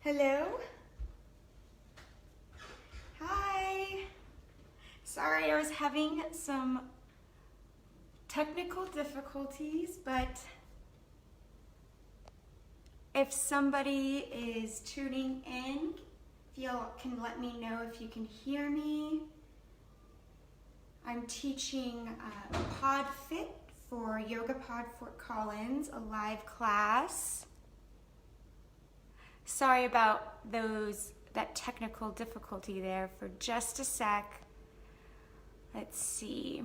Hello? Hi. Sorry, I was having some technical difficulties, but if somebody is tuning in, if you can let me know if you can hear me. I'm teaching podFit for YogaPod Fort Collins, a live class. Sorry about that technical difficulty there for just a sec. Let's see.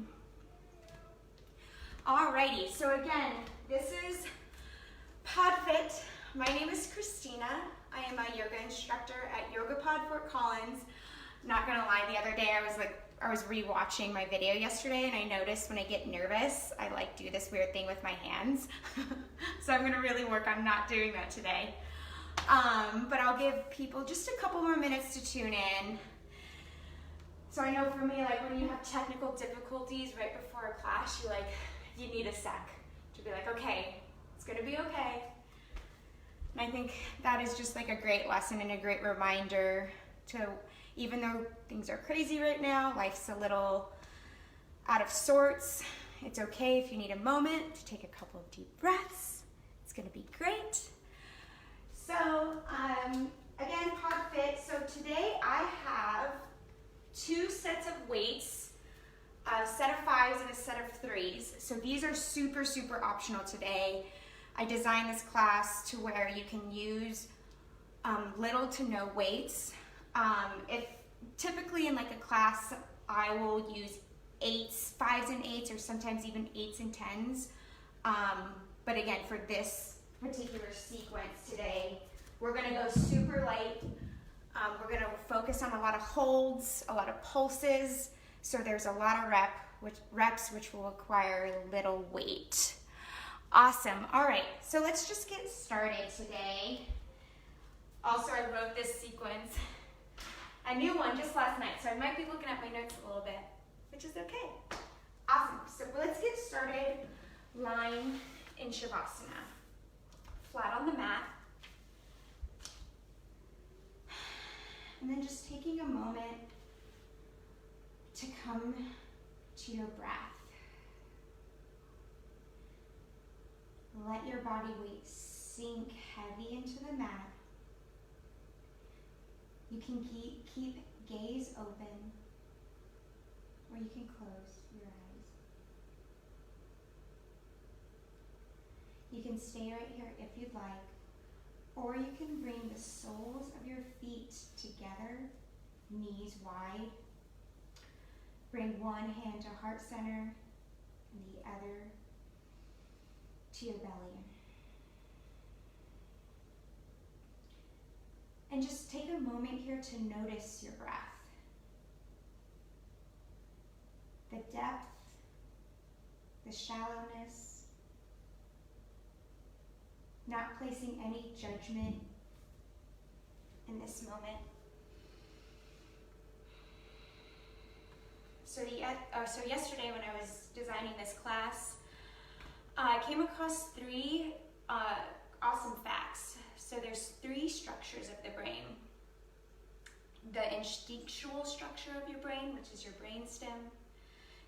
Alrighty, so again, this is podFit. My name is Christina. I am a yoga instructor at YogaPod Fort Collins. Not gonna lie, the other day I was rewatching my video yesterday and I noticed when I get nervous, I do this weird thing with my hands. So I'm gonna really work on not doing that today. But I'll give people just a couple more minutes to tune in. So I know for me, when you have technical difficulties right before a class, you need a sec to be okay, it's gonna be okay. And I think that is just a great lesson and a great reminder to, even though things are crazy right now, life's a little out of sorts, it's okay if you need a moment to take a couple of deep breaths. It's gonna be great. So, again, podFit. So today I have 2 sets of weights, a set of 5s and a set of 3s. So these are super, super optional today. I designed this class to where you can use little to no weights. If typically in a class, I will use 8s, 5s and 8s, or sometimes even 8s and 10s. But again, for this particular sequence today, we're gonna go super light. We're gonna focus on a lot of holds, a lot of pulses. So there's a lot of reps which will require little weight. Awesome, all right, so let's just get started today. Also, I wrote this sequence, a new one just last night, so I might be looking at my notes a little bit, which is okay. Awesome, so let's get started lying in Shavasana. Flat on the mat. And then just taking a moment to come to your breath. Let your body weight sink heavy into the mat. You can keep gaze open, or you can close your eyes. You can stay right here if you'd like, or you can bring the soles of your feet together, knees wide. Bring one hand to heart center and the other to your belly. And just take a moment here to notice your breath. The depth, the shallowness, not placing any judgment in this moment. So yesterday when I was designing this class, I came across 3 awesome facts. So there's 3 structures of the brain. The instinctual structure of your brain, which is your brainstem,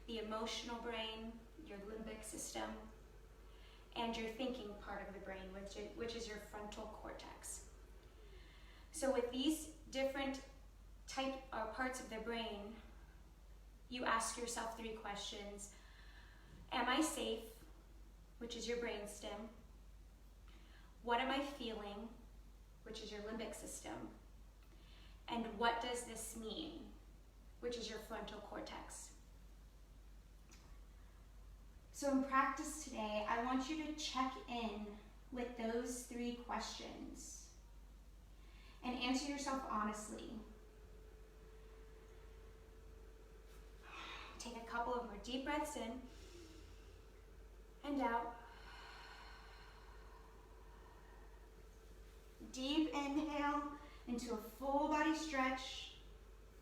the emotional brain, your limbic system, and your thinking part of the brain, which is your frontal cortex. So with these different parts of the brain, you ask yourself 3 questions. Am I safe? Which is your brainstem. What am I feeling? Which is your limbic system. And what does this mean? Which is your frontal cortex. So in practice today, I want you to check in with those 3 questions and answer yourself honestly. Take a couple of more deep breaths in and out. Deep inhale into a full body stretch.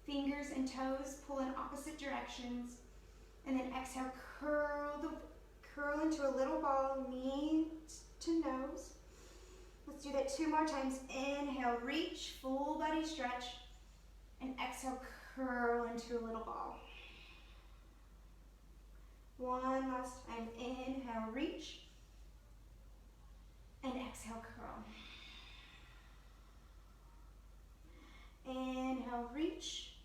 Fingers and toes pull in opposite directions. And then exhale, curl into a little ball, knee to nose. Let's Let's do that 2 more times. Inhale, reach, full body stretch. And exhale, curl into a little ball. 1 last time. Inhale, reach. And exhale, curl. Inhale, reach.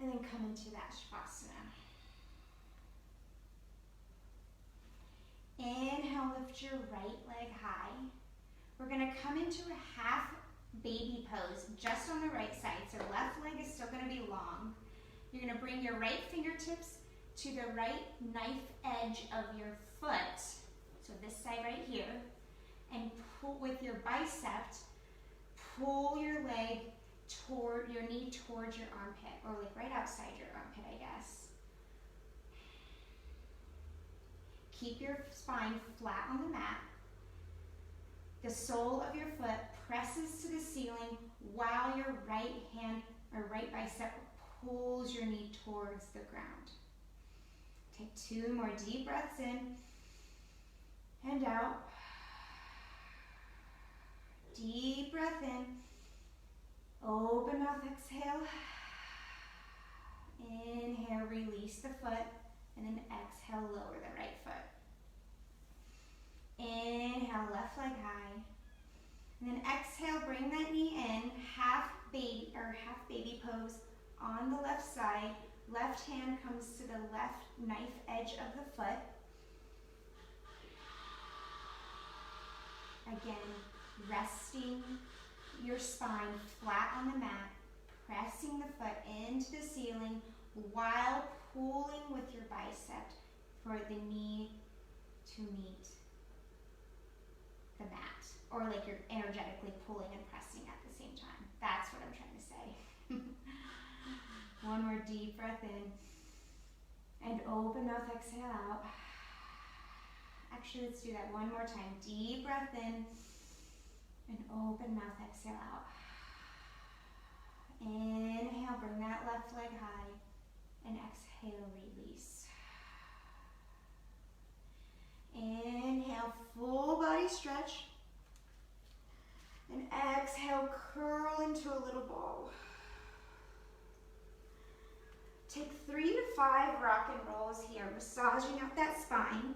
And then come into that Shavasana. Inhale, lift your right leg high. We're gonna come into a half baby pose just on the right side. So left leg is still gonna be long. You're gonna bring your right fingertips to the right knife edge of your foot. So this side right here. And pull with your bicep, pull your leg toward your knee towards your armpit, or like right outside your armpit, I guess. Keep your spine flat on the mat. The sole of your foot presses to the ceiling while your right hand or right bicep pulls your knee towards the ground. Take 2 more deep breaths in and out. Deep breath in. Open mouth, exhale. Inhale, release the foot, and then exhale, lower the right foot. Inhale, left leg high. And then exhale, bring that knee in, half baby pose on the left side. Left hand comes to the left knife edge of the foot. Again, resting your spine flat on the mat, pressing the foot into the ceiling while pulling with your bicep for the knee to meet the mat, or like you're energetically pulling and pressing at the same time. That's what I'm trying to say. 1 more deep breath in and open mouth, exhale out. Actually, let's do that 1 more time. Deep breath in and open mouth, exhale out. Inhale, bring that left leg high, and exhale, release. Inhale, full body stretch. And exhale, curl into a little ball. Take 3 to 5 rock and rolls here, massaging up that spine.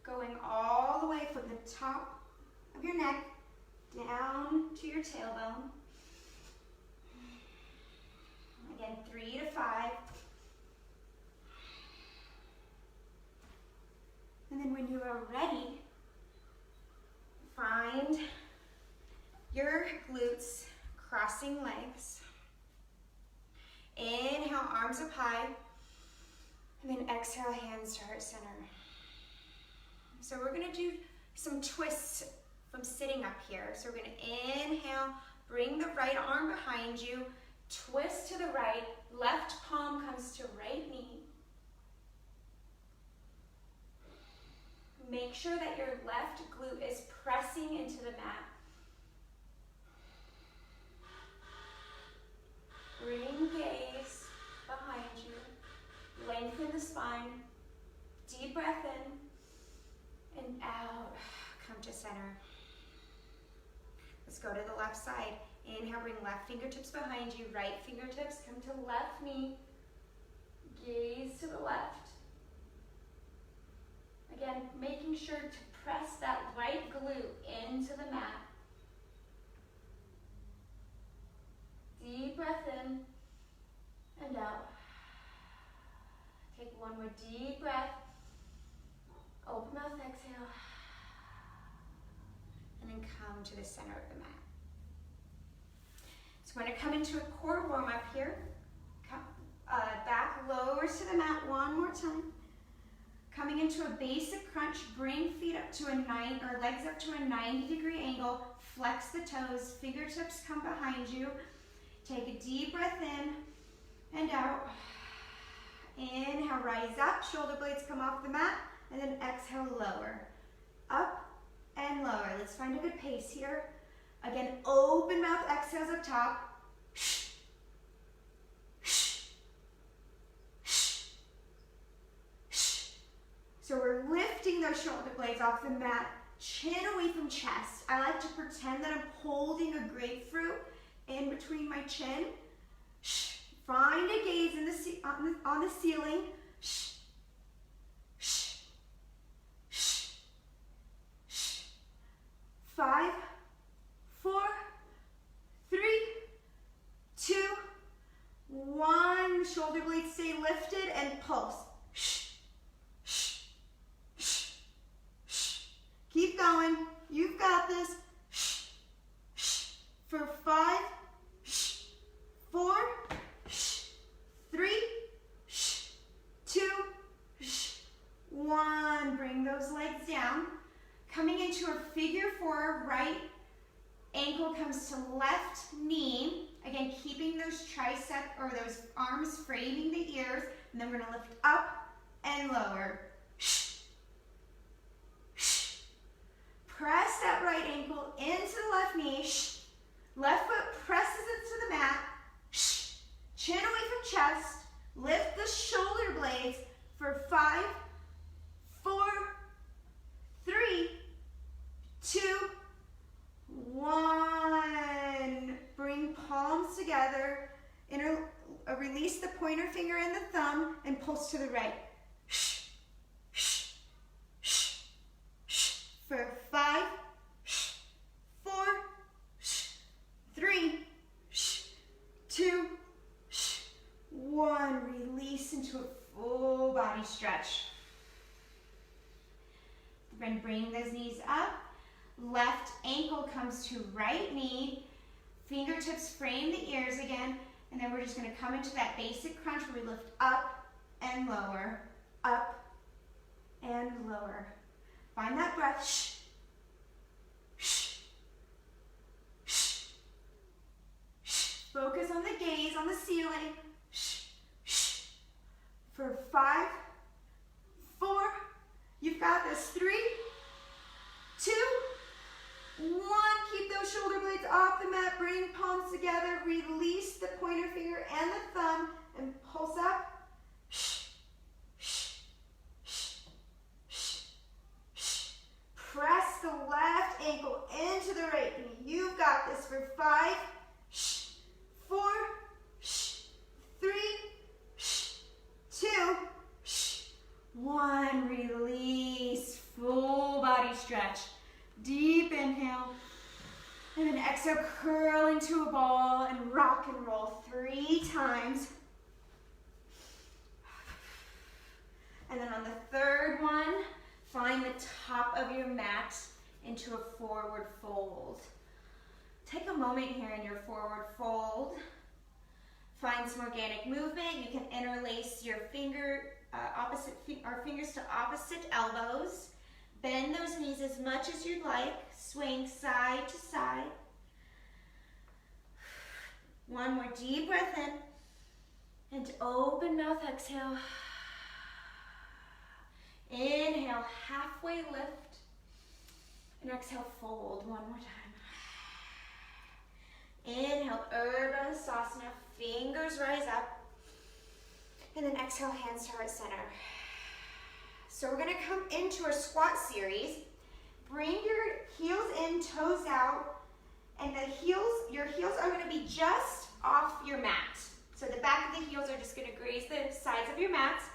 Going all the way from the top of your neck down to your tailbone. Again, 3 to 5. And then when you are ready, find your glutes crossing legs. Inhale, arms up high. And then exhale, hands to heart center. So we're gonna do some twists from sitting up here. So we're gonna inhale, bring the right arm behind you, twist to the right, left palm comes to right knee. Make sure that your left glute is pressing into the mat. Bring gaze behind you. Lengthen the spine. Deep breath in and out. Come to center. Let's go to the left side. Inhale, bring left fingertips behind you. Right fingertips come to left knee. Gaze to the left. Again, making sure to press that right glute into the mat. Deep breath in and out. Take 1 more deep breath. Open mouth, exhale. And then come to the center of the mat. So we're going to come into a core warm up here. Back lowers to the mat 1 more time. Coming into a basic crunch, bring feet up to legs up to a 90-degree angle. Flex the toes, fingertips come behind you. Take a deep breath in and out. Inhale, rise up, shoulder blades come off the mat, and then exhale, lower. Up and lower. Let's find a good pace here. Again, open mouth, exhales up top. So we're lifting those shoulder blades off the mat, chin away from chest. I like to pretend that I'm holding a grapefruit in between my chin. Find a gaze on the ceiling. 5, 4, 3, 2, 1. Shoulder blades stay lifted and pulse. Keep going. You've got this. For 5, 4, 3, 2, 1. Bring those legs down. Coming into a figure 4, right ankle comes to left knee. Again, keeping those those arms framing the ears. And then we're gonna lift up and lower. Press that right ankle into the left knee. Left foot presses into the mat. Chin away from chest. Lift the shoulder blades for 5, 4, 3, 2, 1. Bring palms together. Release the pointer finger and the thumb and pulse to the right. For 5, 4, 3, 2, 1. Release into a full body stretch. Then bring those knees up. Left ankle comes to right knee. Fingertips frame the ears again. And then we're just going to come into that basic crunch where we lift up and lower, up and lower. Find that breath. Focus on the gaze, on the ceiling. For 5, 4, you've got this. 3, 2, 1. Keep those shoulder blades off the mat. Bring palms together. Release the pointer finger and the thumb and pulse up. Press the left ankle into the right knee. You've got this for 5, 4, 3, 2, 1. Release. Full body stretch. Deep inhale. And then exhale, curl into a ball and rock and roll 3 times. And then on the third one, find the top of your mat into a forward fold. Take a moment here in your forward fold. Find some organic movement. You can interlace your fingers to opposite elbows. Bend those knees as much as you'd like. Swing side to side. One more deep breath in. And open mouth exhale. Inhale, halfway lift. And exhale, fold one more time. Inhale, Urdhva fingers rise up. And then exhale, hands to heart center. So we're gonna come into our squat series. Bring your heels in, toes out, and your heels are gonna be just off your mat. So the back of the heels are just gonna graze the sides of your mats.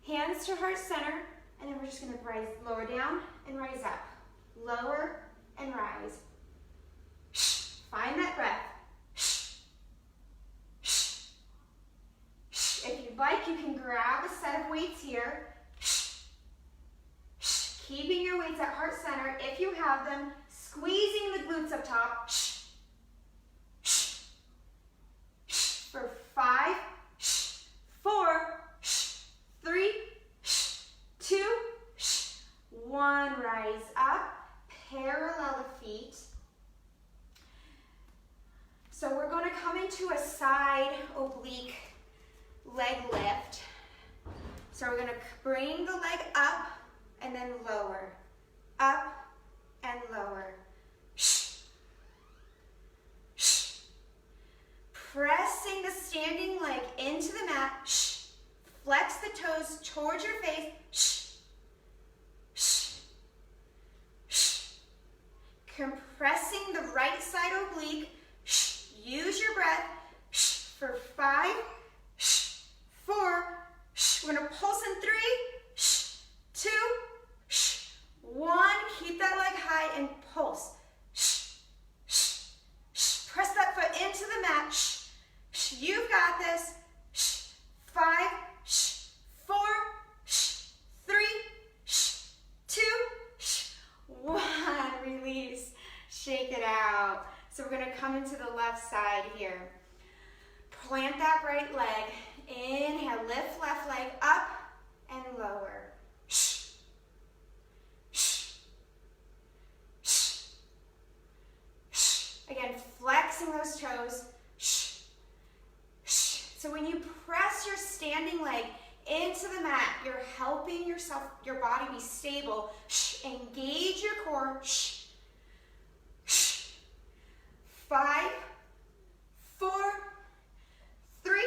Hands to heart center, and then we're just gonna lower down and rise up. Lower and rise. Find that breath. If you'd like, you can grab a set of weights here. Keeping your weights at heart center if you have them. Squeezing the glutes up top. For 5, 4, 3, 2, 1. Rise up. Parallel the feet. So we're going to come into a side oblique leg lift. So we're going to bring the leg up and then lower, up and lower. Pressing the standing leg into the mat. Flex the toes towards your face. compressing the right side oblique. Use your breath for 5, 4, we're gonna pulse in 3, 2, 1. Keep that leg high and pulse. Press that foot into the mat. You've got this. 5, 4, 3, 2, 1. Release. Shake it out. So we're going to come into the left side here. Plant that right leg. Inhale, lift left leg up and lower. Again, flexing those toes. So when you press your standing leg into the mat, you're helping your body be stable. Engage your core. 5, 4, 3,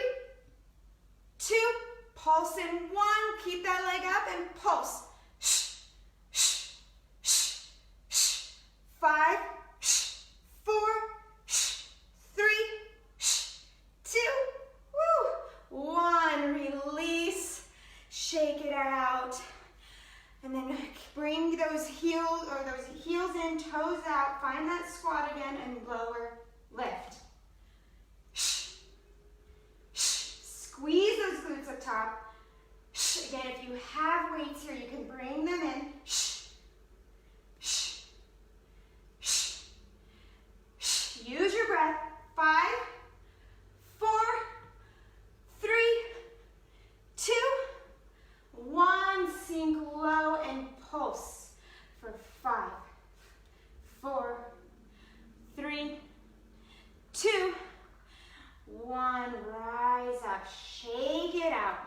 2, pulse in 1, keep that leg up and pulse. 5, 4, 3, 2, 1, release, shake it out. And then bring those heels in, toes out, find that squat again and lower, lift. Squeeze those glutes up top. Again, if you have weights here, you can bring them in. Use your breath. 5, 4, 3, 2, 1. Sink low and pulse for 5, 4, 3, 2, 1. Rise up. Shake it out.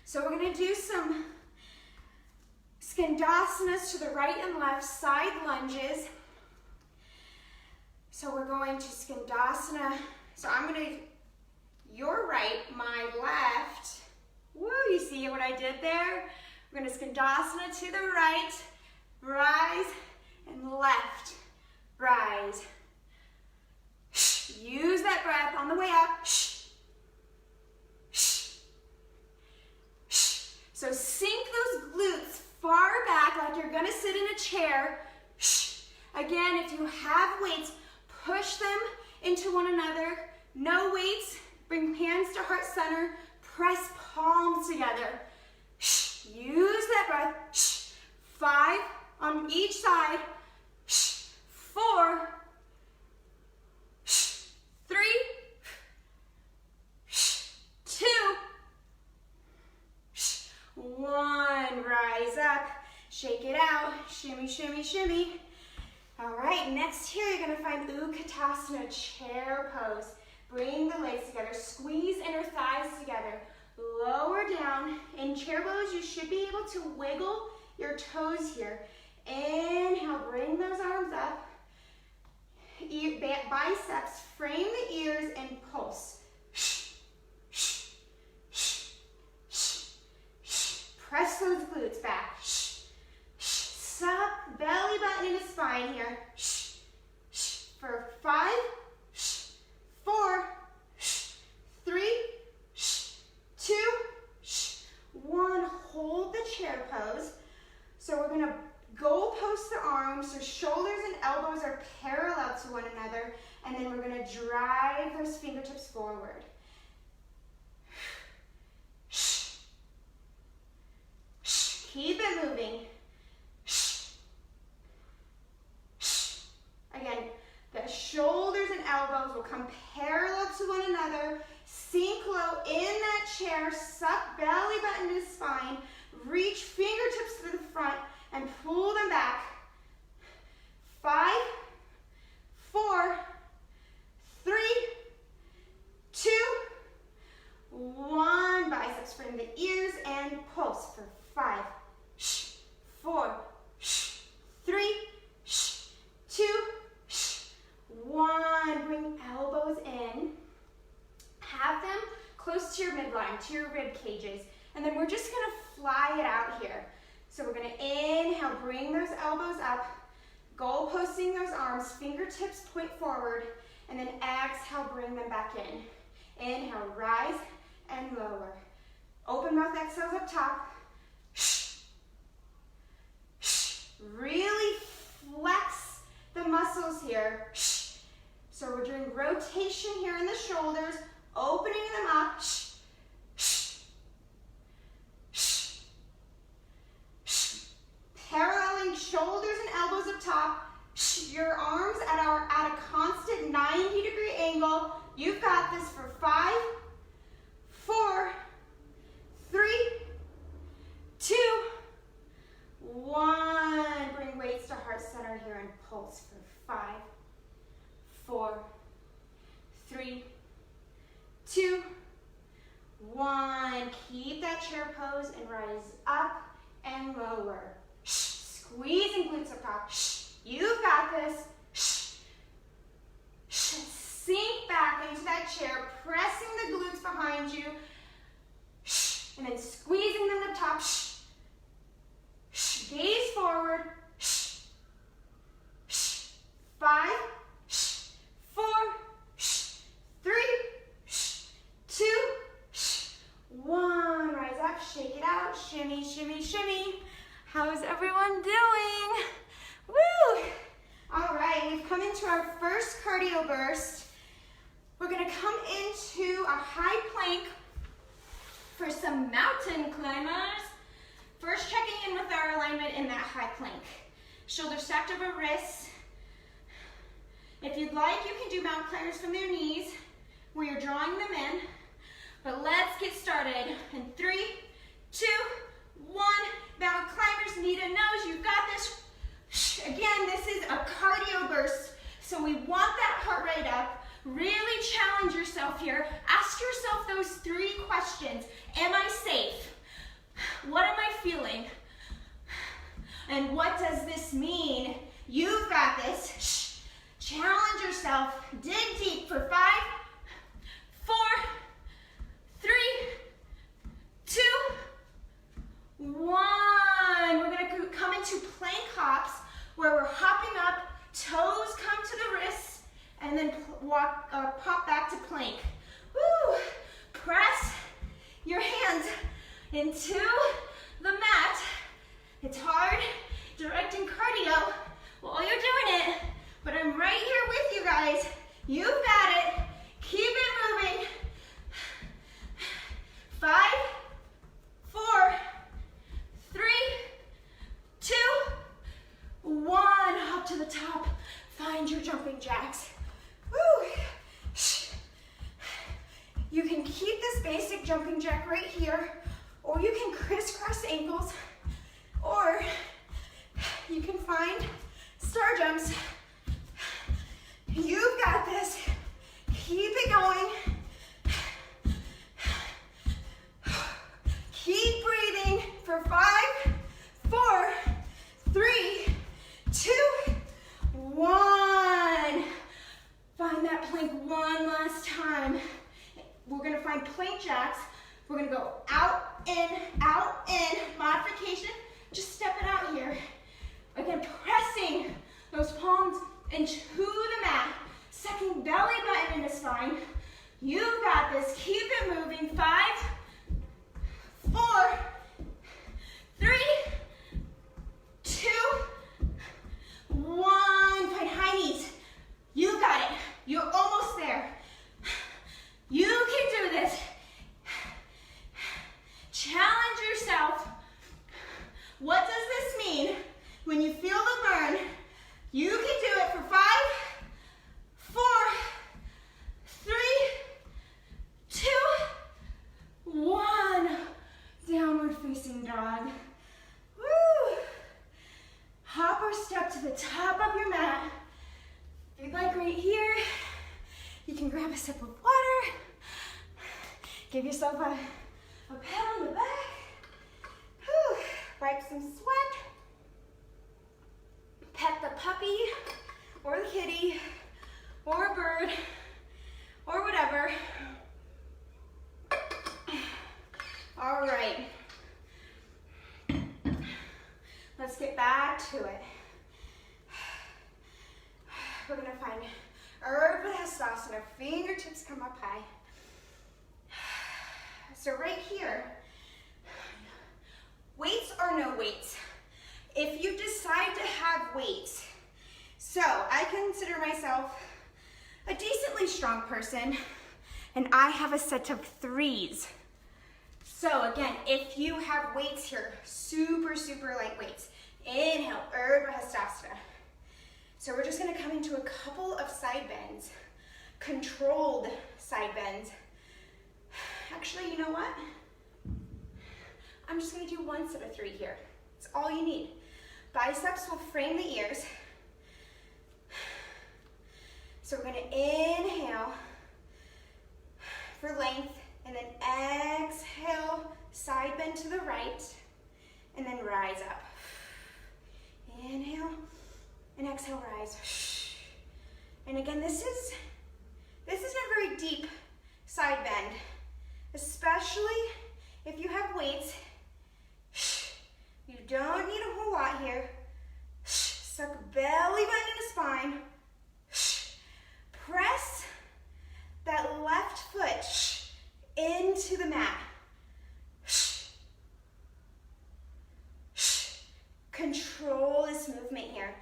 So we're going to do some skandasanas to the right and left, side lunges. So we're going to skandasana. So I'm going to, your right, my left. Woo, you see what I did there? We're going to skandasana to the right, rise, and left, rise. Use that breath on the way up. So sink those glutes far back like you're gonna sit in a chair. Again, if you have weights, push them into one another. No weights, bring hands to heart center, press palms together. Use that breath. 5 on each side. 4, 3, 2, 1. Rise up, shake it out, shimmy, shimmy, shimmy. All right, next here you're gonna find Utkatasana, chair pose. Bring the legs together, squeeze inner thighs together, lower down. In chair pose, you should be able to wiggle your toes here. Inhale, bring those arms up. Biceps, frame the ears and pulse. Press those glutes back. Suck belly button into spine here. For 5, 4, 3, 2, 1. Hold the chair pose. So we're gonna goal post the arms so shoulders and elbows are parallel to one another, and then we're gonna drive those fingertips forward. Keep it moving. Again, the shoulders and elbows will come parallel to one another. Sink low in that chair, suck belly button to spine, reach fingertips to the front and pull them back. 5, 4, 3, 2, 1. Biceps frame the ears and pulse for 5, 4, 3, 2, 1. Bring elbows in. Have them close to your midline, to your rib cages. And then we're just gonna fly it out here. So we're gonna inhale, bring those elbows up, Goal posting those arms, fingertips point forward, and then exhale, bring them back in. Inhale, rise and lower. Open mouth exhales up top. Really flex the muscles here. So we're doing rotation here in the shoulders, opening them up. Paralleling shoulders and elbows up top. Your arms at a constant 90-degree angle. You've got this for 5, 4, 3, 2, 1. Bring weights to heart center here and pulse for 5, 4, 3, 2, 1. Keep that chair pose and rise up and lower. Squeezing glutes up top. You've got this. Sink back into that chair, pressing the glutes behind you, and then squeezing them up top. Gaze forward. 5, 4, 3, 2, 1. Rise up, shake it out, shimmy, shimmy, shimmy. How's everyone doing? Woo! All right, we've come into our first cardio burst. We're gonna come into a high plank for some mountain climbers. First, checking in with our alignment in that high plank. Shoulders stacked over wrists. If you'd like, you can do mountain climbers from their knees, where you're drawing them in. But let's get started. In 3, 2, 1. Mountain climbers, knee to nose. You've got this. Again, this is a cardio burst, so we want that heart rate up. Really challenge yourself here. Ask yourself those 3 questions. Am I safe? What am I feeling? And what does this mean? You've got this. Challenge yourself. Dig deep for 5, 4, 3, 2, 1. We're going to come into plank hops where we're hopping up, toes come to the wrists, and then pop back to plank. Woo! Press your hands into the mat. It's hard directing cardio while you're doing it, but I'm right here with you guys. You've got it. Keep it moving. 5, 4, 3, 2, 1. Hop to the top. Find your jumping jacks. Woo. You can keep this basic jumping jack right here, or you can crisscross ankles, or you can find star jumps. You've got this. Keep it going. Keep breathing for 5, 4, 3, 2, 1. Find that plank one last time. We're gonna find plank jacks. We're gonna go out, in, modification. Just step it out here. Again, pressing those palms into the mat. Second belly button in the spine. You've got this. Keep it moving. 5, 4, 3, 2, 1. Find high knees. You got it. You're almost there. You can do this. Challenge yourself. What does this mean? When you feel the burn, you can do it for 5, 4, 3, 2, 1. Downward facing dog. Woo! Hop or step to the top of your mat. If you'd like right here, you can grab a sip of water. Give yourself a pat on the back. Whew. Wipe some sweat. Pet the puppy, or the kitty, or a bird, or whatever. All right. Let's get back to it. Hastasana, fingertips come up high. So right here, weights or no weights. If you decide to have weights, so I consider myself a decently strong person, and I have a set of 3s. So again, if you have weights here, super, super light weights, inhale, Urdhva Hastasana. So we're just gonna come into a couple of side bends, controlled side bends. Actually, you know what? I'm just gonna do 1 set of 3 here. It's all you need. Biceps will frame the ears. So we're gonna inhale for length, and then exhale, side bend to the right, and then rise up. Inhale, and exhale, rise. And again, this isn't a very deep side bend, especially if you have weights. You don't need a whole lot here. Suck belly button into spine. Press that left foot into the mat. Control this movement here.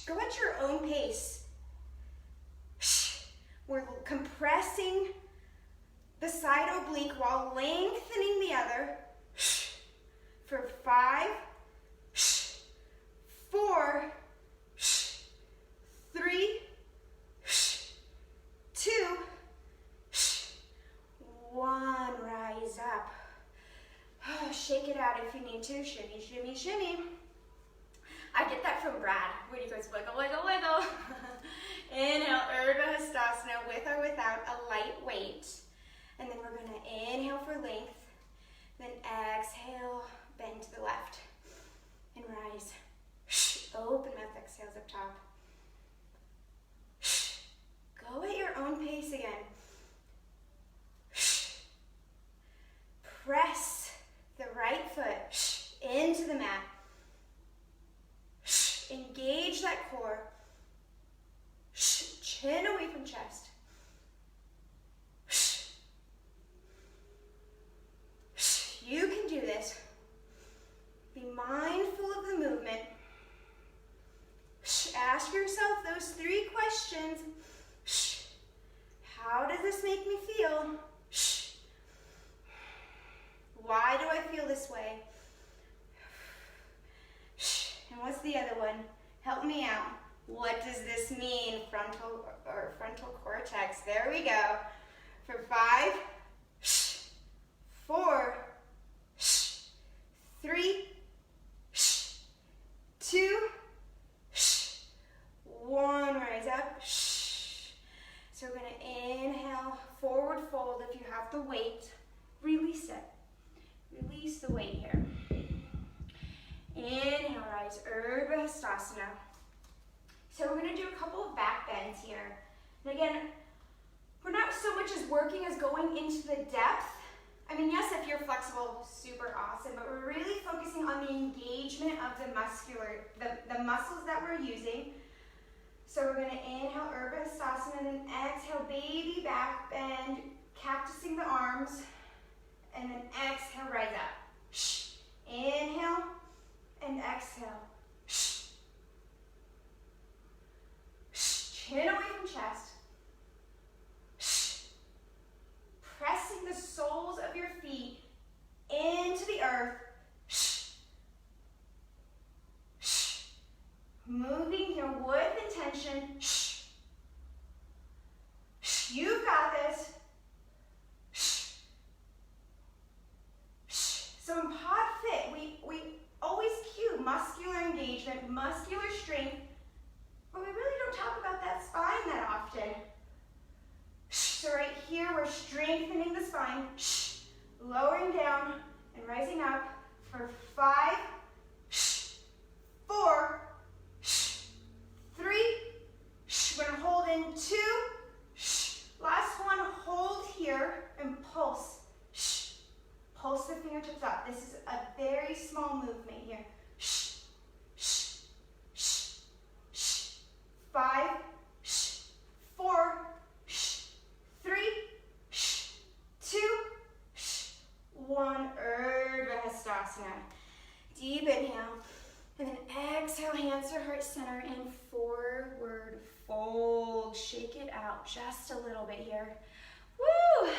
Go at your own pace. We're compressing the side oblique while lengthening the other. For 5, 4, 3, 2, 1. Rise up. Shake it out if you need to. Shimmy, shimmy, shimmy. I get that from Brad when he goes wiggle, wiggle, wiggle. Inhale, Urdhva Hastasana with or without a light weight. And then we're gonna inhale for length, then exhale, bend to the left, and rise. Open mouth exhales up top. Go at your own pace again. Press the right foot into the mat. Engage that core. Chin away from chest. You can do this. Be mindful of the movement. Ask yourself those 3 questions. How does this make me feel? Why do I feel this way? And what's the other one? Help me out. What does this mean? Frontal cortex. There we go. For 5, 4, 3, 2, 1. Rise up. So we're going to inhale, forward fold if you have the weight. Release it. Release the weight here. Inhale, rise, Urdhva Hastasana. So we're going to do a couple of back bends here. And again, we're not so much as working as going into the depth. I mean, yes, if you're flexible, super awesome, but we're really focusing on the engagement of the muscles that we're using. So we're going to inhale, Urdhva Hastasana, and then exhale, baby back bend, cactusing the arms, and then exhale, rise up. Inhale, and exhale. Chin away from chest. Pressing the soles of your feet into the earth. Moving here with intention. You've got this. So in podFit, we always cue muscular engagement, muscular strength, but we really don't talk about that spine that often. So right here, we're strengthening the spine, lowering down and rising up for 5, 4, 3, we're gonna hold in 2, last one, hold here and pulse. Pulse the fingertips up. This is a very small movement here. 5, 4, heart center and forward fold. Shake it out just a little bit here. Woo!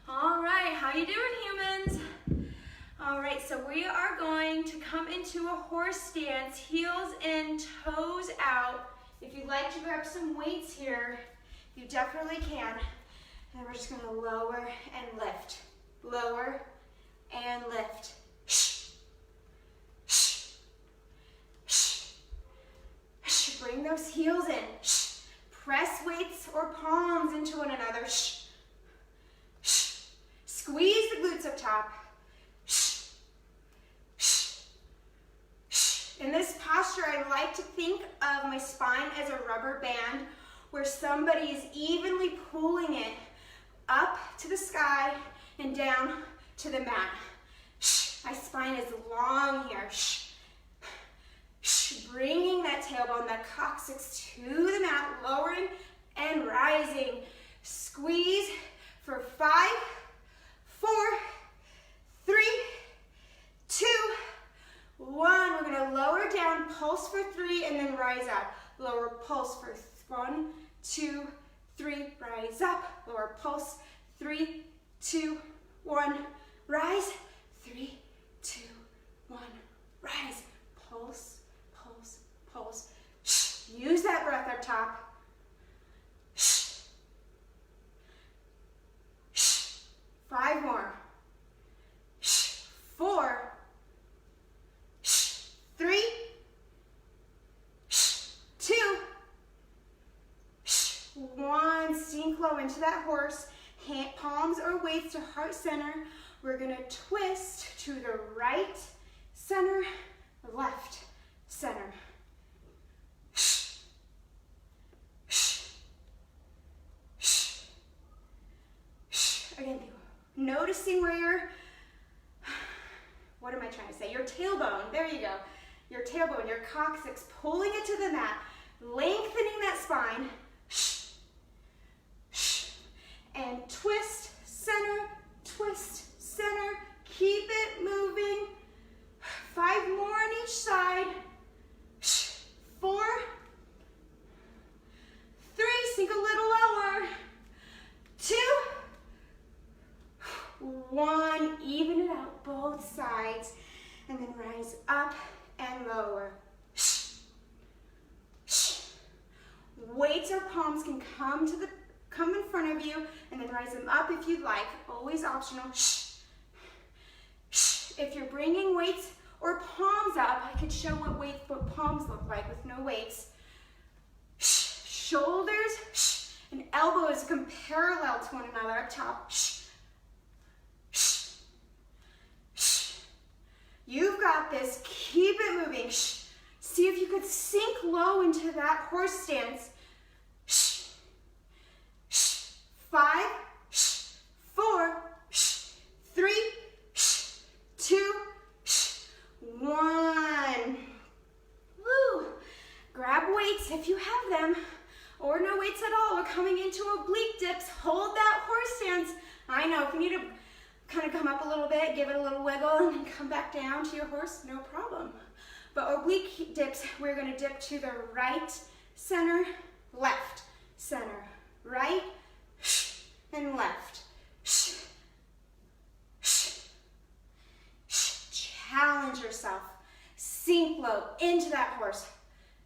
All right, how you doing, humans? All right, so we are going to come into a horse stance, heels in, toes out. If you'd like to grab some weights here, you definitely can. And we're just gonna lower and lift. Lower and lift. Bring those heels in. Press weights or palms into one another. Squeeze the glutes up top. In this posture, I like to think of my spine as a rubber band where somebody is evenly pulling it up to the sky and down to the mat. My spine is long here. Bringing that tailbone, that coccyx to the mat, lowering and rising. Squeeze for 5, 4, 3, 2, 1. We're gonna lower down, pulse for 3, and then rise up. Lower pulse for 1, 2, 3, rise up. Lower pulse, 3, 2, 1, rise. 3, 2, 1, rise. Pulse. Pulse. Use that breath up top. 5 more. 4, 3, 2, 1. Sink low into that horse. Palms or weights to heart center. We're gonna twist to the right center, left center. Again, noticing where what am I trying to say? Your tailbone, there you go. Your tailbone, your coccyx, pulling it to the mat, lengthening that spine. And twist, center, keep it moving. 5 more on each side. 4, 3, sink a little lower. 2, 1, even it out both sides, and then rise up and lower. Weights or palms can come in front of you, and then rise them up if you'd like, always optional. If you're bringing weights or palms up, I could show what palms look like with no weights. Shoulders and elbows come parallel to one another up top. You've got this, keep it moving. See if you could sink low into that horse stance. 5, 4, 3, 2, 1. Woo! Grab weights if you have them, or no weights at all. We're coming into oblique dips. Hold that horse stance. I know, if you need to kind of come up a little bit, give it a little wiggle, and then come back down to your horse, no problem. But oblique dips, we're gonna dip to the right center, left center, right and left. Challenge yourself. Sink low into that horse.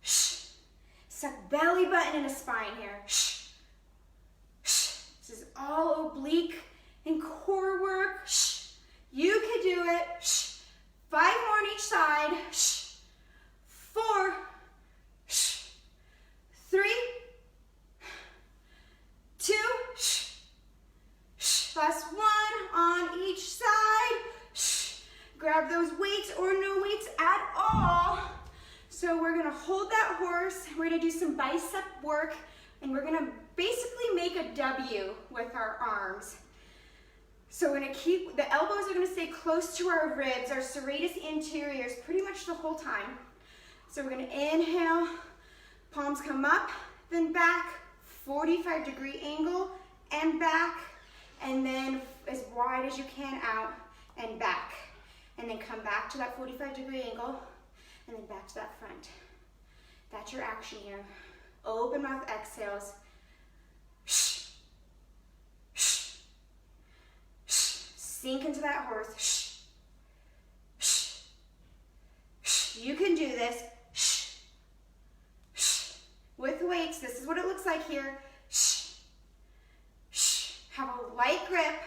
Suck belly button into spine here. This is all oblique and core work. You can do it. 5 more on each side. 4, 3, 2, last 1 on each side. Grab those weights or no weights at all. So we're gonna hold that horse. We're gonna do some bicep work, and we're gonna basically make a W with our arms. So we're gonna keep, the elbows are gonna stay close to our ribs, our serratus anteriors, pretty much the whole time. So we're gonna inhale, palms come up, then back, 45-degree angle, and back, and then as wide as you can out, and back. And then come back to that 45-degree angle, and then back to that front. That's your action here. Open mouth exhales. Sink into that horse. You can do this. With weights, this is what it looks like here. Have a light grip.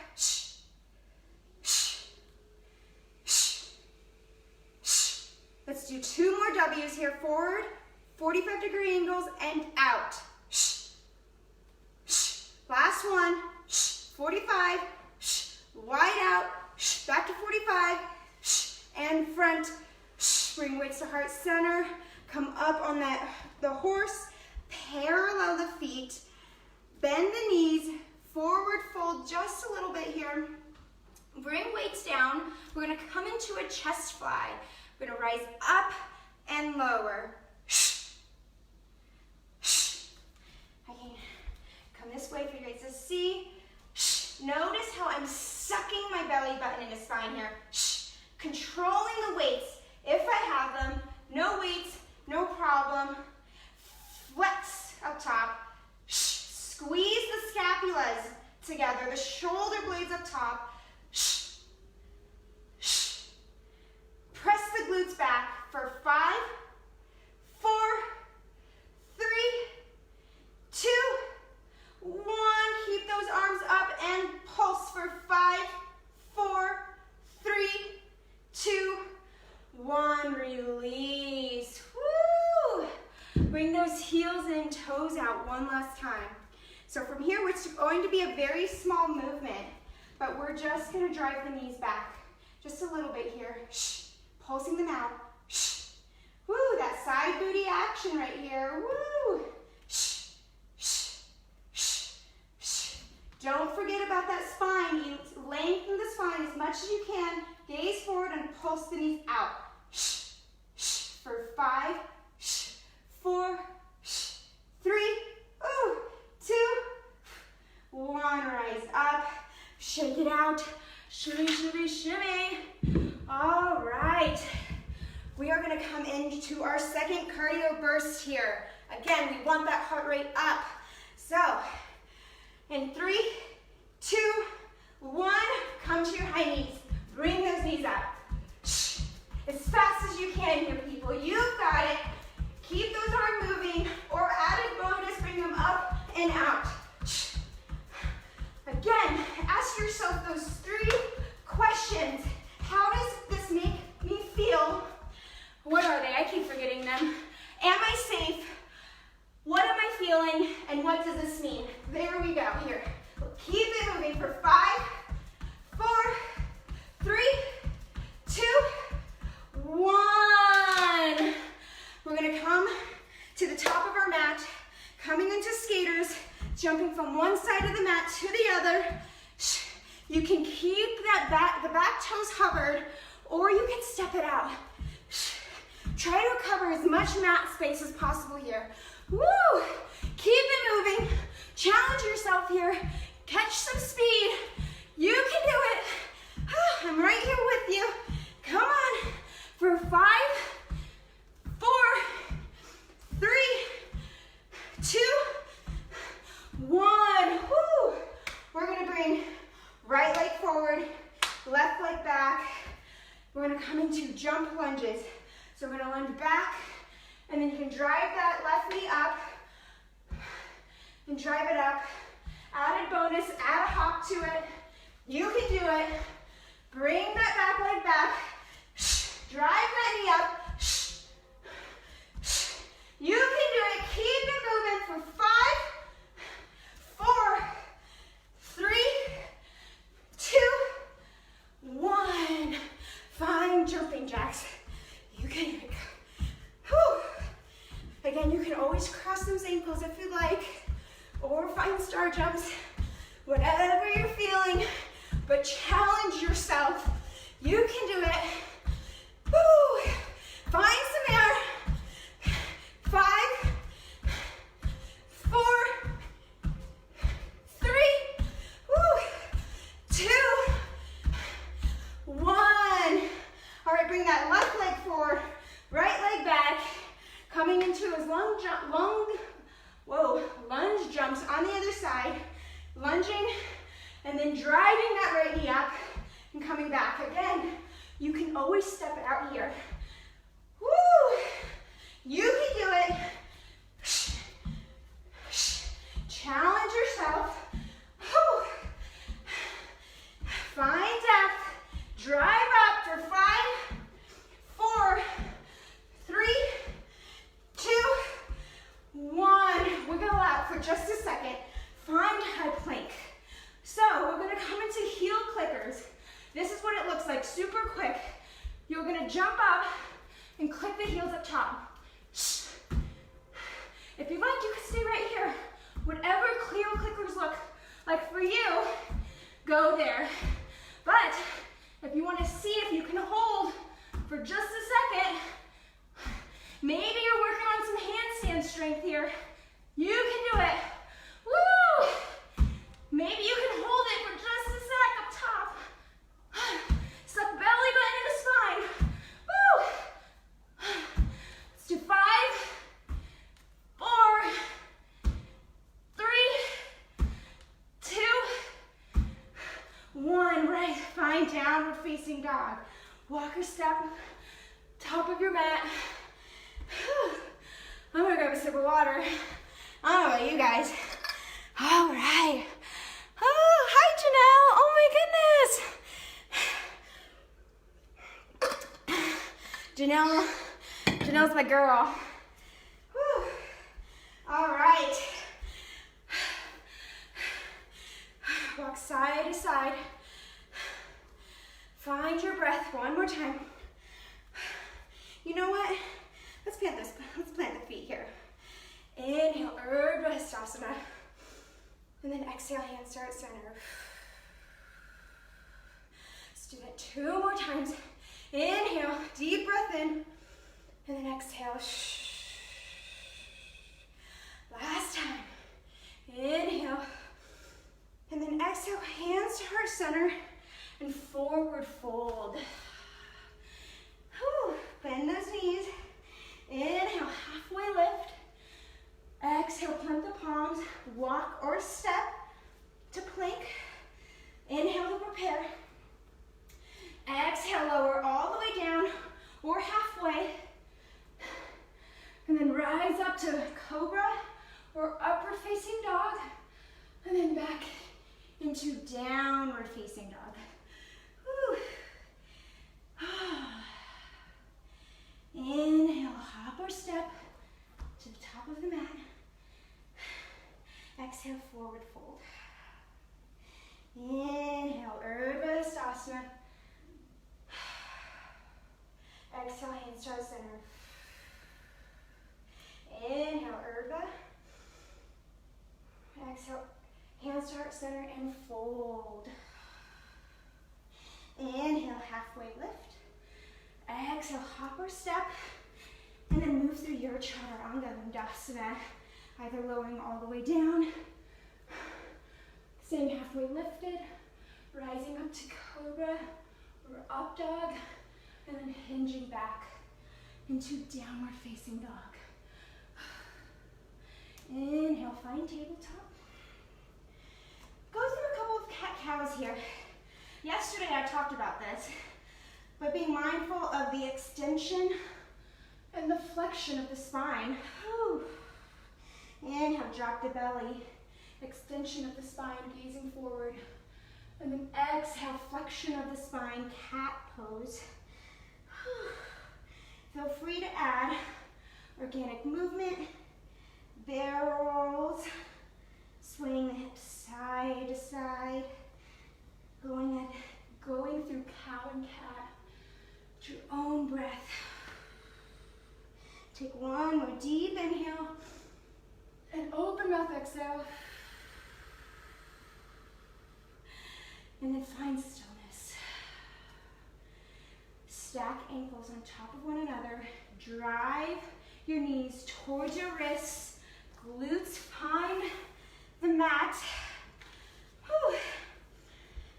Let's do 2 more W's here. Forward, 45-degree angles, and out. Last one, 45, wide out, back to 45, and front. Bring weights to heart center. Come up on the horse, parallel the feet, bend the knees, forward fold just a little bit here. Bring weights down. We're gonna come into a chest fly. We're gonna rise up and lower. I can come this way for you guys to see. Notice how I'm sucking my belly button into spine here. Controlling the weights if I have them. No weights, no problem. Flex up top. Squeeze the scapulas together, the shoulder blades up top. Press the glutes back for 5, 4, 3, 2, 1. Keep those arms up and pulse for 5, 4, 3, 2, 1. Release. Woo! Bring those heels and toes out one last time. So from here, it's going to be a very small movement, but we're just going to drive the knees back just a little bit here. Pulsing them out. Woo, that side booty action right here. Woo. Don't forget about that spine. You lengthen the spine as much as you can. Gaze forward and pulse the knees out. For 5, 4, 3, 2, 1. Rise up. Shake it out. Shimmy, shimmy, shimmy. All right. We are going to come into our second cardio burst here. Again, we want that heart rate up. So, in 3, 2, 1, come to your high knees. Bring those knees up. As fast as you can here, people. You've got it. Keep those arms moving, or added bonus, bring them up and out. Again, ask yourself those 3 questions. How does this make me feel? What are they? I keep forgetting them. Am I safe? What am I feeling? And what does this mean? There we go. Here. Keep it moving for 5, 4, 3, 2, 1. We're going to come to the top of our mat, coming into skaters, jumping from one side of the mat to the other. You can keep the back toes hovered, or you can step it out. Try to cover as much mat space as possible here. Woo! Keep it moving. Challenge yourself here. Catch some speed. You can do it. I'm right here with you. Come on. For 5, 4, 3, 2, 1. Woo! We're going to bring right leg forward, left leg back. We're going to come into jump lunges. So we're going to lunge back, and then you can drive that left knee up and drive it up. Added bonus, add a hop to it. You can do it. Bring that back leg back. Drive that knee up. You can do it. Keep it moving for 5, 4, 3, 2, 1. Fine jumping jacks. You can do it. Whew. Again, you can always cross those ankles if you like, or find star jumps, whatever you're feeling, but challenge yourself. You can do it. Woo. Find some air. 5, 4, 3, 2, 1. All right, bring that left leg forward, right leg back, coming into as long lunge jumps on the other side, lunging, and then driving that right knee up and coming back. Again, you can always step it out here. Woo! You can do it. Challenge yourself. Woo. Find depth. Drive up for 5, 4, 3, 2, 1. Wiggle out for just a second. Find high plank. So we're going to come into heel clickers. This is what it looks like, super quick. You're going to jump up and click the heels up top. If you like, you can stay right here. Whatever heel clickers look like for you, go there. But if you want to see if you can hold for just a second, maybe you're working on some handstand strength here. You can do it. Woo! Maybe you can hold it for just a sec up top. Suck belly button into spine. Woo! Let's do 5, 4, 3, 2, 1. Right, find downward facing dog. Walker step, top of your mat. I'm gonna grab a sip of water. I don't know about you guys. All right. Oh, hi Janelle. Oh my goodness. Janelle's my girl. Whew. All right. Walk side to side. Find your breath one more time. You know what? Let's plant the feet here. Inhale, Urdhva Hastasana. And then exhale, hands start center. Let's do that 2 more times. Inhale, deep breath in. And then exhale. Last time. Inhale. And then exhale, hands to heart center. And forward fold. Whew. Bend those knees. Inhale, halfway lift. Exhale, plant the palms. Walk or step to plank. Inhale to prepare. Exhale, lower all the way down or halfway. And then rise up to cobra or upward facing dog. And then back into downward facing dog. Whew. Inhale, hop or step to the top of the mat. Exhale, forward fold. Inhale, Urdhva Hastasana. Exhale, hands to center. Inhale, Urdhva. Exhale, hands to heart center and fold. Inhale, halfway lift. Exhale, hop or step. And then move through your Chaturanga Dandasana, either lowering all the way down, staying halfway lifted, rising up to cobra or up dog, and then hinging back into downward facing dog. Inhale, find tabletop. Go through a couple of cat-cows here. Yesterday I talked about this, but being mindful of the extension and the flexion of the spine. Whew. Inhale, drop the belly. Extension of the spine, gazing forward. And then exhale, flexion of the spine, cat pose. Whew. Feel free to add organic movement, barrels, swaying the hips side to side, going through cow and cat with your own breath. Take one more deep inhale and open mouth exhale. And then find stillness. Stack ankles on top of one another. Drive your knees towards your wrists. Glutes find the mat. Whew.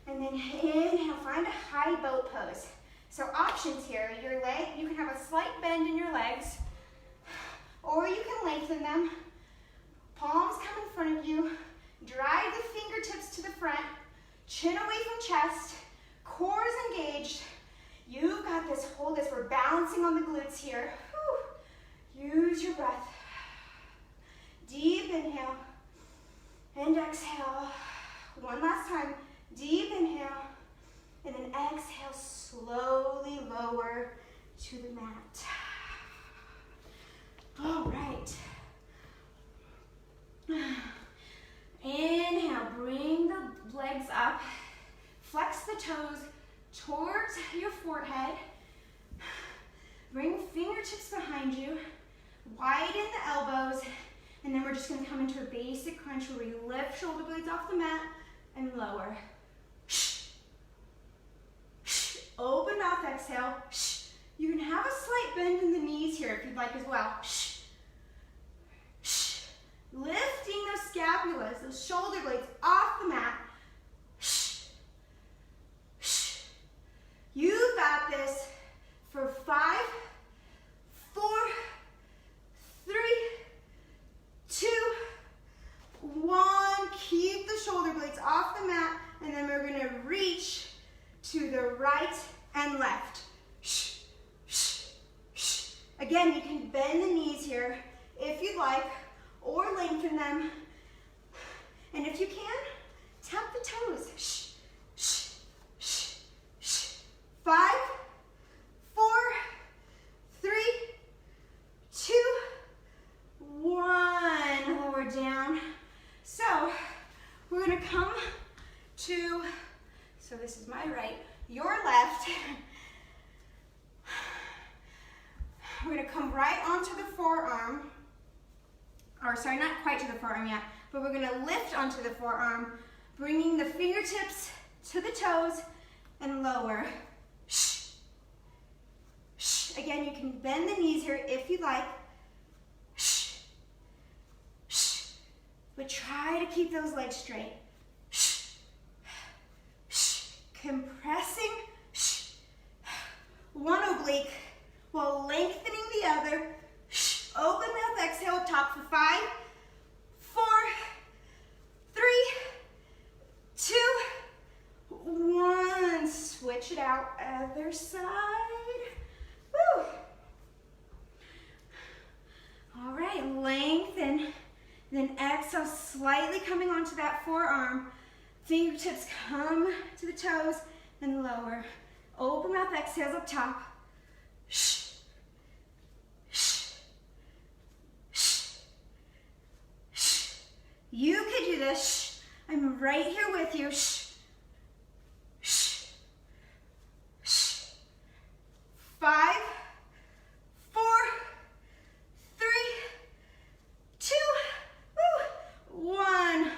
And then inhale, find a high boat pose. So options here, your leg, you can have a slight bend in your legs, or you can lengthen lengthen them. Palms come in front of you. Drive the fingertips to the front. Chin away from chest. Core is engaged. You've got this. Hold this. We're balancing on the glutes here. Whew. Use your breath. Deep inhale and exhale. One last time. Deep inhale and then exhale. Slowly lower to the mat. All right. Inhale, bring the legs up. Flex the toes towards your forehead. Bring fingertips behind you. Widen the elbows. And then we're just going to come into a basic crunch where we lift shoulder blades off the mat and lower. Open mouth, exhale. You can have a slight bend in the knees here if you'd like as well. Lifting those scapulas, those shoulder blades off the mat. You've got this for 5, 4, 3, 2, 1. Keep the shoulder blades off the mat, and then we're going to reach to the right and left. Again, you can bend the knees here if you'd like, or lengthen them. And if you can, tap the toes. 5, 4, 3, 2, 1. Lower down. So we're going to come to, so this is my right, your left. We're going to come right onto the forearm. Or sorry, not quite to the forearm yet, but we're going to lift onto the forearm, bringing the fingertips to the toes and lower. Again, you can bend the knees here if you like. But try to keep those legs straight. Compressing one oblique while lengthening the other. Open mouth, exhale up top for 5, 4, 3, 2, 1. Switch it out, other side. Woo. All right, lengthen. Then exhale, slightly coming onto that forearm. Fingertips come to the toes and lower. Open mouth, exhales up top. You could do this. I'm right here with you. 5, 4, 3, 2, 1.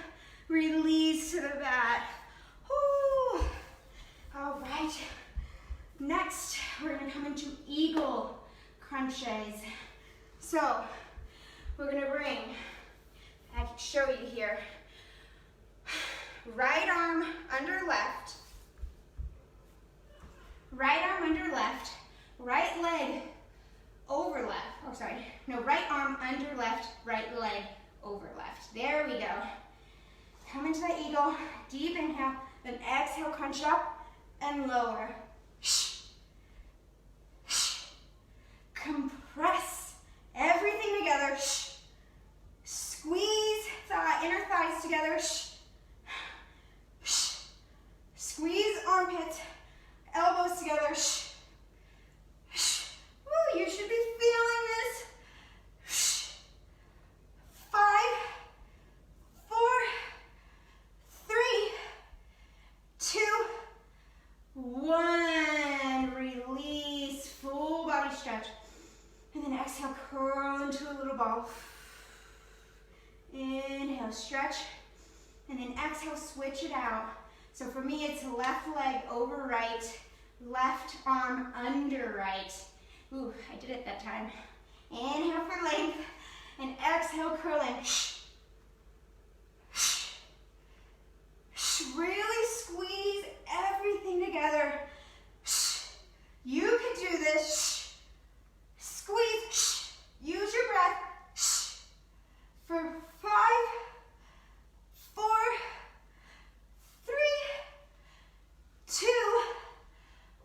Release to the back. Woo. All right. Next, we're going to come into eagle crunches. So, we're going to bring, I can show you here, right arm under left, right arm under left, right leg over left, oh sorry, no, right arm under left, right leg over left. There we go. Come into that eagle, deep inhale, then exhale, crunch up and lower. Compress everything together. Squeeze inner thighs together. Squeeze armpits, elbows together. Woo, you should be feeling this. 5, 4, 3, 2, 1. Release, full body stretch. And then exhale, curl into a little ball. Inhale, stretch. And then exhale, switch it out. So for me, it's left leg over right, left arm under right. Ooh, I did it that time. Inhale for length, and exhale, curling. Really squeeze everything together. You can do this. Squeeze. Use your breath. for 5, 4, 3, 2,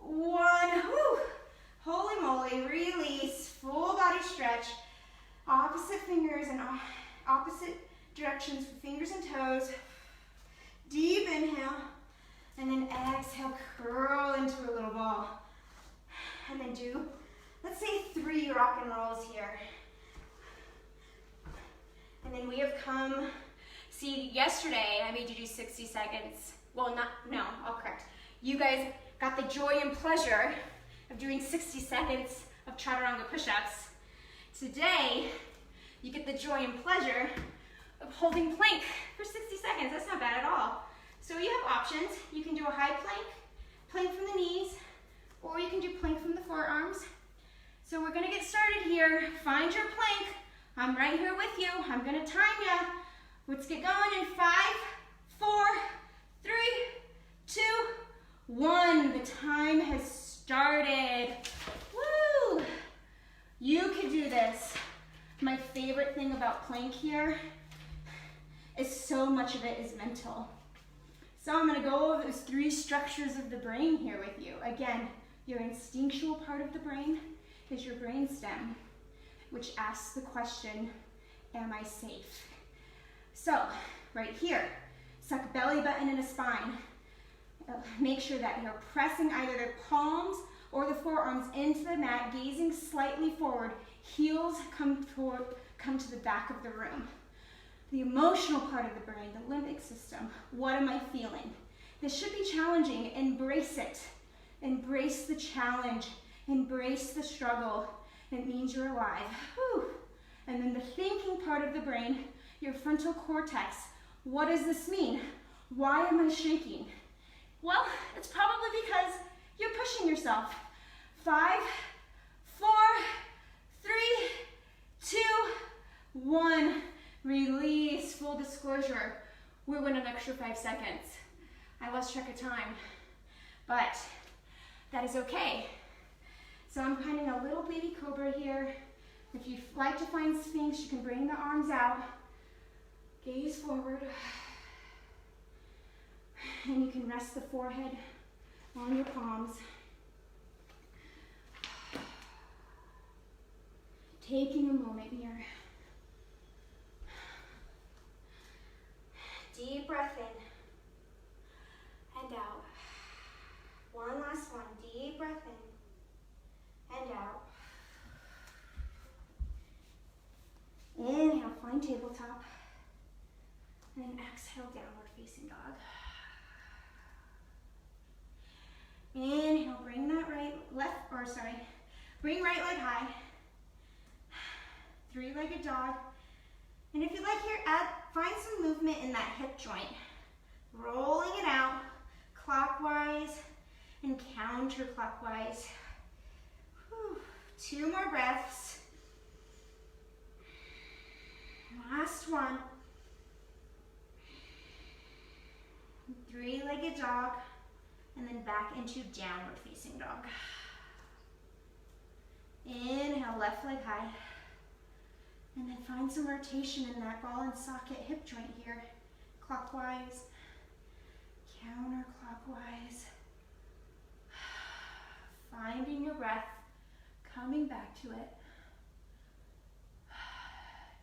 1. Whew. Holy moly, release, full body stretch. Opposite fingers and opposite directions for fingers and toes. Deep inhale, and then exhale, curl into a little ball. And then do, let's say 3 rock and rolls here. And then we have come, see, yesterday I made you do 60 seconds. Well, I'll correct. You guys got the joy and pleasure of doing 60 seconds of chaturanga push-ups. Today, you get the joy and pleasure of holding plank for 60 seconds. That's not bad at all. So you have options. You can do a high plank, plank from the knees, or you can do plank from the forearms. So we're gonna get started here. Find your plank. I'm right here with you. I'm gonna time you. Let's get going in 5, 4, 3, 2, 1. The time has started. Woo! You can do this. My favorite thing about plank here is so much of it is mental. So I'm going to go over those 3 structures of the brain here with you. Again, your instinctual part of the brain is your brainstem, which asks the question, am I safe? So, right here, suck belly button and a spine. Make sure that you're pressing either the palms or the forearms into the mat, gazing slightly forward. Heels come to the back of the room. The emotional part of the brain, the limbic system. What am I feeling? This should be challenging. Embrace it. Embrace the challenge. Embrace the struggle. It means you're alive. Whew. And then the thinking part of the brain, your frontal cortex. What does this mean? Why am I shaking? Well, it's probably because you're pushing yourself. 5, 4, 3, 2, 1. Release, full disclosure. We went an extra 5 seconds. I lost track of time, but that is okay. So I'm finding a little baby cobra here. If you like to find Sphinx, you can bring the arms out, gaze forward, and you can rest the forehead on your palms. Taking a moment here. Deep breath in and out. One last one. Deep breath in and out. Inhale, find tabletop. And then exhale, downward facing dog. Inhale, bring that bring right leg high. 3-legged dog. And if you like here, find some movement in that hip joint. Rolling it out clockwise and counterclockwise. Whew. 2 more breaths. Last one. 3-legged dog, and then back into downward facing dog. Inhale, left leg high. And then find some rotation in that ball and socket hip joint here. Clockwise, counterclockwise. Finding your breath, coming back to it.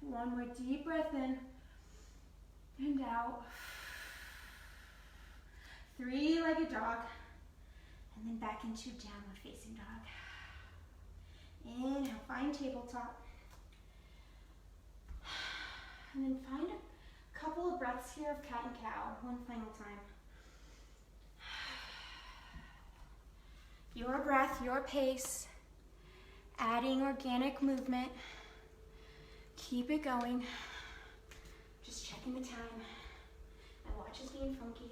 One more deep breath in and out. 3-legged dog, and then back into downward facing dog. Inhale, find tabletop. And then find a couple of breaths here of cat and cow, one final time. Your breath, your pace, adding organic movement. Keep it going. Just checking the time. My watch is being funky.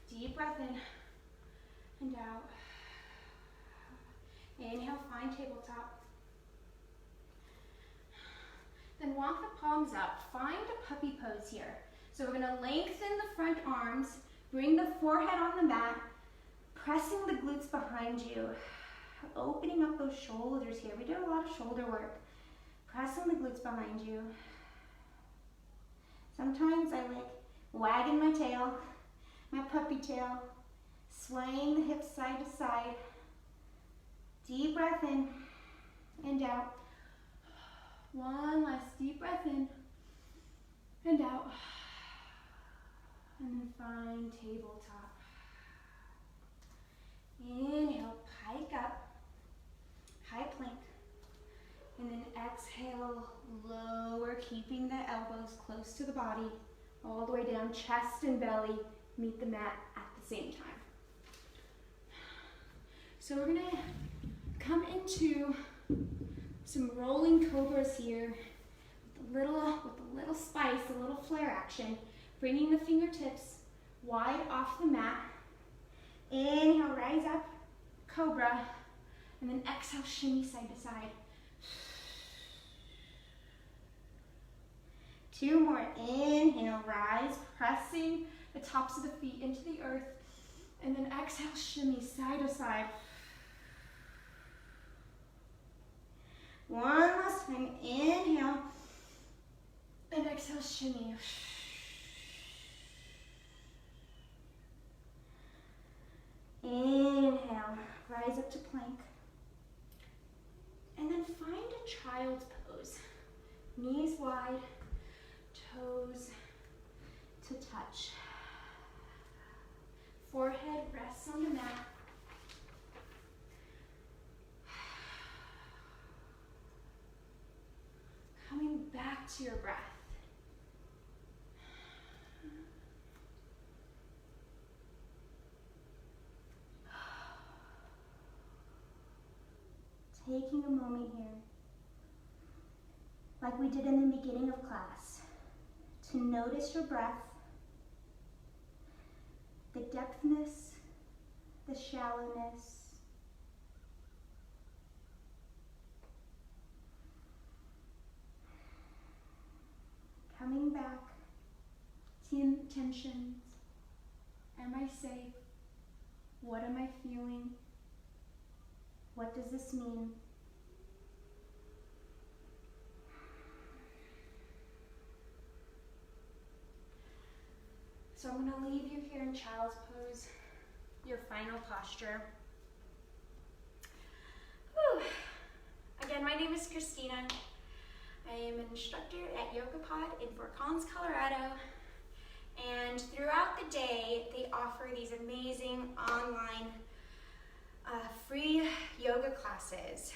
Deep breath in and out. Inhale, find tabletop. Then walk the palms up. Find a puppy pose here. So we're gonna lengthen the front arms, bring the forehead on the mat, pressing the glutes behind you, opening up those shoulders here. We did a lot of shoulder work. Pressing the glutes behind you. Sometimes I like wagging my tail, my puppy tail, swaying the hips side to side. Deep breath in and out. One last deep breath in and out. And then find tabletop. Inhale, pike up, high plank. And then exhale, lower, keeping the elbows close to the body, all the way down, chest and belly meet the mat at the same time. So we're gonna come into some rolling cobras here with a little spice, a little flare action, bringing the fingertips wide off the mat. Inhale, rise up, cobra, and then exhale, shimmy side to side. 2 more. Inhale, rise, pressing the tops of the feet into the earth. And then exhale, shimmy side to side. 1 last time. Inhale. And exhale, shimmy. Inhale, rise up to plank. And then find a child's pose. Knees wide, toes to touch. Forehead rests on the mat. Coming back to your breath. Taking a moment here, like we did in the beginning of class, to notice your breath, the depthness, the shallowness. Coming back to tensions. Am I safe? What am I feeling? What does this mean? So I'm going to leave you here in child's pose, your final posture. Whew. Again, my name is Christina. I am an instructor at YogaPod in Fort Collins, Colorado. And throughout the day, they offer these amazing online free yoga classes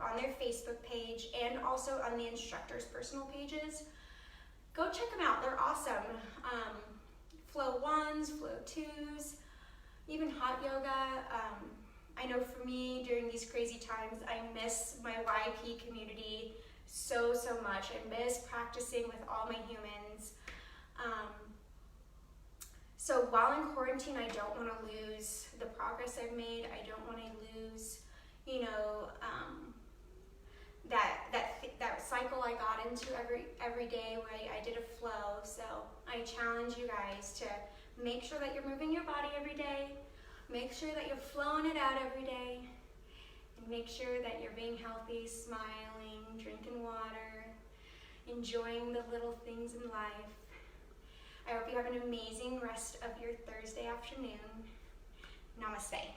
on their Facebook page and also on the instructors' personal pages. Go check them out, they're awesome. Flow 1s, Flow 2s, even hot yoga. I know for me, during these crazy times, I miss my YP community so much. I miss practicing with all my humans. So while in quarantine, I don't want to lose the progress I've made. I don't want to lose, you know, that cycle I got into every day where I did a flow. So I challenge you guys to make sure that you're moving your body every day. Make sure that you're flowing it out every day. And make sure that you're being healthy, smiling, drinking water, enjoying the little things in life. I hope you have an amazing rest of your Thursday afternoon. Namaste.